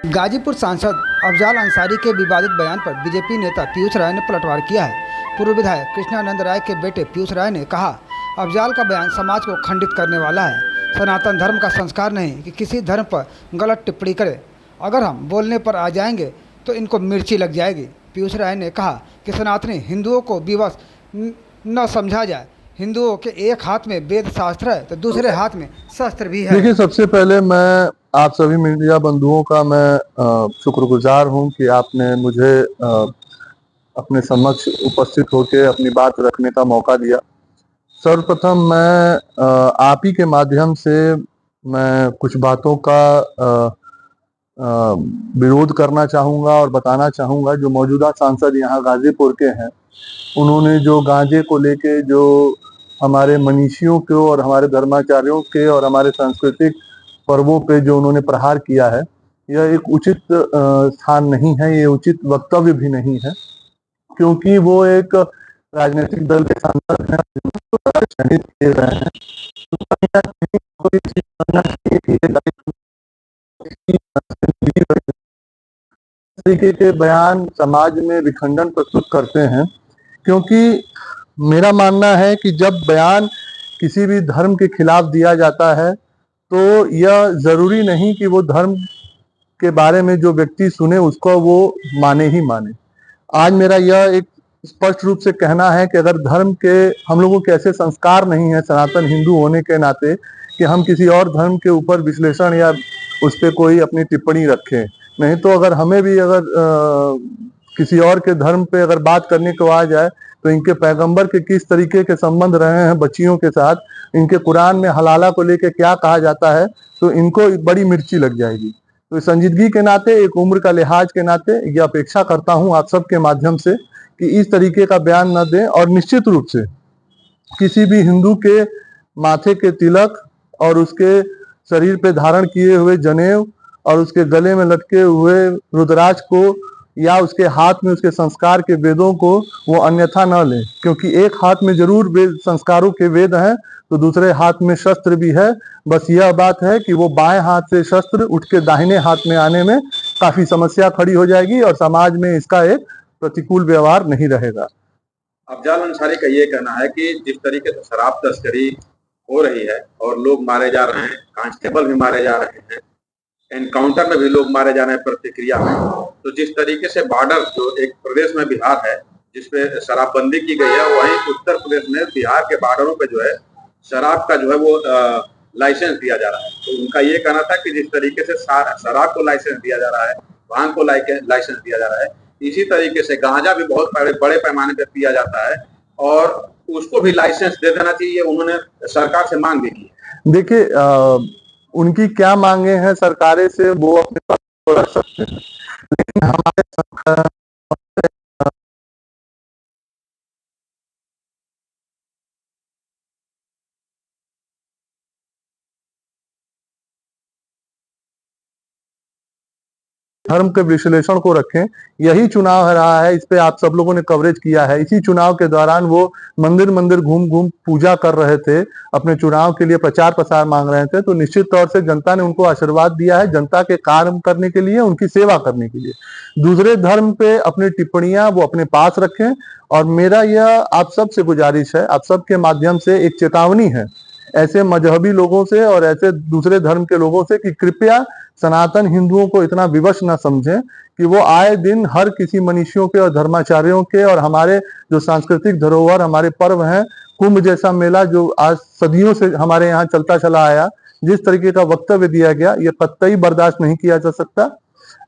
गाजीपुर सांसद अफजाल अंसारी के विवादित बयान पर बीजेपी नेता पीयूष राय ने पलटवार किया है। पूर्व विधायक कृष्णानंद राय के बेटे पीयूष राय ने कहा, अफजाल का बयान समाज को खंडित करने वाला है। सनातन धर्म का संस्कार नहीं कि किसी धर्म पर गलत टिप्पणी करे। अगर हम बोलने पर आ जाएंगे तो इनको मिर्ची लग जाएगी। पीयूष राय ने कहा कि सनातनी हिंदुओं को विवश न समझा जाए। हिंदुओं के एक हाथ में वेद शास्त्र है तो दूसरे हाथ में शस्त्र भी है। देखिए, सबसे पहले मैं आप सभी मीडिया बंधुओं का मैं शुक्रगुजार हूं कि आपने मुझे अपने समक्ष उपस्थित होकर अपनी बात रखने का मौका दिया। सर्वप्रथम मैं आप ही के माध्यम से मैं कुछ बातों का विरोध करना चाहूँगा और बताना चाहूँगा। जो मौजूदा सांसद यहाँ गाजीपुर के हैं, उन्होंने जो गांजे को लेके जो हमारे मनीषियों को और हमारे धर्माचार्यों के और हमारे सांस्कृतिक पर्वों पे जो उन्होंने प्रहार किया है, यह एक उचित स्थान नहीं है, ये उचित वक्तव्य भी नहीं है, क्योंकि वो एक राजनीतिक दल के सांसद हैं, चयनित किए गए हैं। तरीके के बयान समाज में विखंडन प्रस्तुत करते हैं, क्योंकि मेरा मानना है कि जब बयान किसी भी धर्म के खिलाफ दिया जाता है तो यह जरूरी नहीं कि वो धर्म के बारे में जो व्यक्ति सुने उसको वो माने ही माने। आज मेरा यह एक स्पष्ट रूप से कहना है कि अगर धर्म के हम लोगों के ऐसे संस्कार नहीं है सनातन हिंदू होने के नाते कि हम किसी और धर्म के ऊपर विश्लेषण या उस पर कोई अपनी टिप्पणी रखें। नहीं तो अगर हमें भी अगर किसी और के धर्म पे अगर बात करने को आ जाए तो इनके पैगंबर के किस तरीके के संबंध रहे हैं बच्चियों के साथ, इनके कुरान में हलाला को लेके क्या कहा जाता है, तो इनको बड़ी मिर्ची लग जाएगी। तो संजीदगी के नाते, एक उम्र का लिहाज के नाते ये अपेक्षा करता हूं आप सबके माध्यम से कि इस तरीके का बयान न दें। और निश्चित रूप से किसी भी हिंदू के माथे के तिलक और उसके शरीर पे धारण किए हुए जनेऊ और उसके गले में लटके हुए रुद्राक्ष को या उसके हाथ में उसके संस्कार के वेदों को वो अन्यथा न ले, क्योंकि एक हाथ में जरूर वेद संस्कारों के वेद हैं तो दूसरे हाथ में शस्त्र भी है। बस यह बात है कि वो बाएं हाथ से शस्त्र उठ के दाहिने हाथ में आने में काफी समस्या खड़ी हो जाएगी और समाज में इसका एक प्रतिकूल व्यवहार नहीं रहेगा। अफजाल अंसारी का ये कहना है कि जिस तरीके से शराब तस्करी हो रही है और लोग मारे जा रहे हैं, कांस्टेबल भी मारे जा रहे हैं, एनकाउंटर में भी लोग मारे जा रहे हैं प्रतिक्रिया में, तो जिस तरीके से बॉर्डर जो एक प्रदेश में बिहार है जिसपे शराबबंदी की गई है, वहीं उत्तर प्रदेश में बिहार के बॉर्डरों पे जो है शराब का जो है वो लाइसेंस दिया जा रहा है। तो उनका ये कहना था कि जिस तरीके से शराब को लाइसेंस दिया जा रहा है, भांग को लाइसेंस दिया जा रहा है, इसी तरीके से गांजा भी बहुत बड़े पैमाने पर पिया जाता है और उसको भी लाइसेंस दे देना चाहिए। उन्होंने सरकार से मांग भी की। देखिए, उनकी क्या मांगे हैं सरकारें से वो अपने पास रख सकते हैं, लेकिन हमारे धर्म के विश्लेषण को रखें। यही चुनाव रहा है, इस पे आप सब लोगों ने कवरेज किया है। इसी चुनाव के दौरान वो मंदिर मंदिर घूम घूम पूजा कर रहे थे, अपने चुनाव के लिए प्रचार प्रसार मांग रहे थे। तो निश्चित तौर से जनता ने उनको आशीर्वाद दिया है, जनता के कार्य करने के लिए, उनकी सेवा करने के लिए। दूसरे धर्म पे अपनी टिप्पणियां वो अपने पास रखें। और मेरा यह आप सबसे गुजारिश है, आप सबके माध्यम से एक चेतावनी है ऐसे मजहबी लोगों से और ऐसे दूसरे धर्म के लोगों से कि कृपया सनातन हिंदुओं को इतना विवश न समझें कि वो आए दिन हर किसी मनीषियों के और धर्माचार्यों के और हमारे जो सांस्कृतिक धरोहर हमारे पर्व हैं, कुंभ जैसा मेला जो आज सदियों से हमारे यहाँ चलता चला आया, जिस तरीके का वक्तव्य दिया गया, ये कतई बर्दाश्त नहीं किया जा सकता।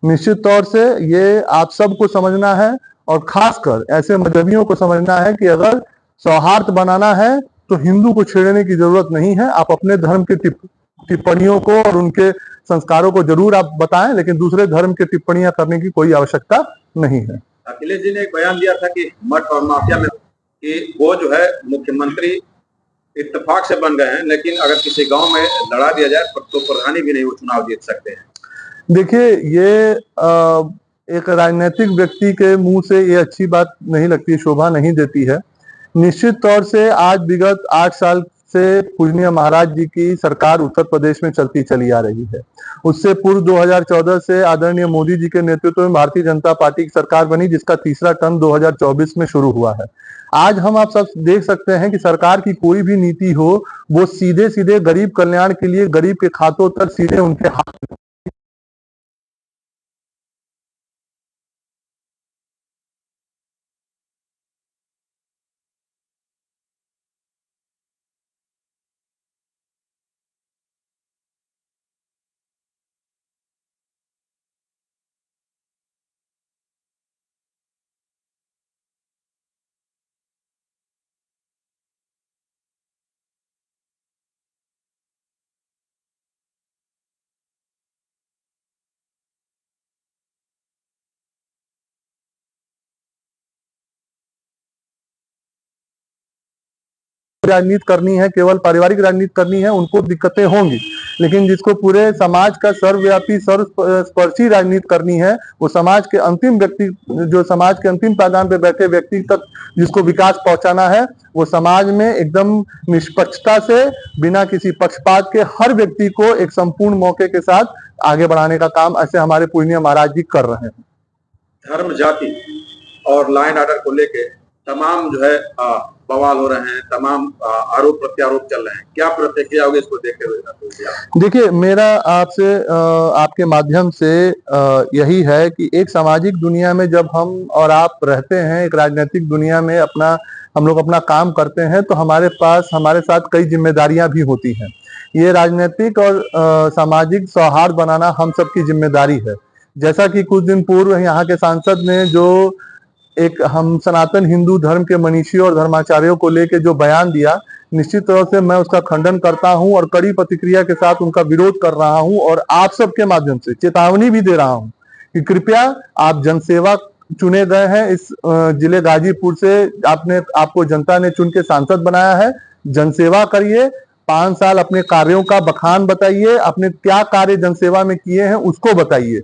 निश्चित तौर से ये आप सबको समझना है और खासकर ऐसे मजहबियों को समझना है कि अगर सौहार्द बनाना है तो हिंदू को छेड़ने की जरूरत नहीं है। आप अपने धर्म की टिप्पणियों को और उनके संस्कारों को जरूर आप बताएं, लेकिन दूसरे धर्म की टिप्पणियां करने की कोई आवश्यकता नहीं है। अखिलेश जी ने एक बयान दिया था कि मठ और माफिया में कि वो जो है मुख्यमंत्री इत्तेफाक से बन गए हैं, लेकिन अगर किसी गांव में लड़ा दिया जाए तो प्रधानी भी नहीं वो चुनाव जीत सकते हैं। देखिए, ये एक राजनीतिक व्यक्ति के मुंह से ये अच्छी बात नहीं लगती, शोभा नहीं देती है। निश्चित तौर से आज विगत 8 साल से पूजनीय महाराज जी की सरकार उत्तर प्रदेश में चलती चली आ रही है। उससे पूर्व 2014 से आदरणीय मोदी जी के नेतृत्व में भारतीय जनता पार्टी की सरकार बनी, जिसका तीसरा टर्म 2024 में शुरू हुआ है। आज हम आप सब देख सकते हैं कि सरकार की कोई भी नीति हो, वो सीधे सीधे गरीब कल्याण के लिए गरीब के खातों तक सीधे उनके हाथ राजनीति करनी है, केवल पारिवारिक राजनीति करनी है, उनको दिक्कतें होंगी। लेकिन जिसको पूरे समाज का सर्वव्यापी सर्वस्पर्शी राजनीति करनी है, वो समाज के अंतिम व्यक्ति, जो समाज के अंतिम पायदान पे बैठे व्यक्ति तक जिसको विकास पहुंचाना है, वो समाज में एकदम निष्पक्षता से, बिना किसी पक्षपात के हर व्यक्ति को एक संपूर्ण मौके के साथ आगे बढ़ाने का काम ऐसे हमारे पूजनीय महाराज जी कर रहे हैं। धर्म, जाति और लॉ एंड ऑर्डर को लेके तमाम जो है बवाल हो रहे हैं, तमाम आरोप प्रत्यारोप चल रहे हैं, क्या प्रतिक्रिया होगी इसको देखते हुए? देखिए, मेरा आपसे आपके माध्यम से यही है कि एक सामाजिक दुनिया में जब हम और आप रहते हैं, एक राजनीतिक दुनिया में हम लोग अपना काम करते हैं, तो हमारे पास हमारे साथ कई जिम्मेदारियां भी होती हैं। ये राजनीतिक और सामाजिक सौहार्द बनाना हम सबकी जिम्मेदारी है। जैसा कि कुछ दिन पूर्व यहाँ के सांसद ने जो एक हम सनातन हिंदू धर्म के मनीषी और धर्माचार्यों को लेकर जो बयान दिया, निश्चित तौर से मैं उसका खंडन करता हूं और कड़ी प्रतिक्रिया के साथ उनका विरोध कर रहा हूं और आप सबके माध्यम से चेतावनी भी दे रहा हूं कि कृपया आप जनसेवा चुने गए हैं, इस जिले गाजीपुर से आपको जनता ने चुन के सांसद बनाया है, जनसेवा करिए, 5 साल अपने कार्यों का बखान बताइए, अपने क्या कार्य जनसेवा में किए हैं उसको बताइए।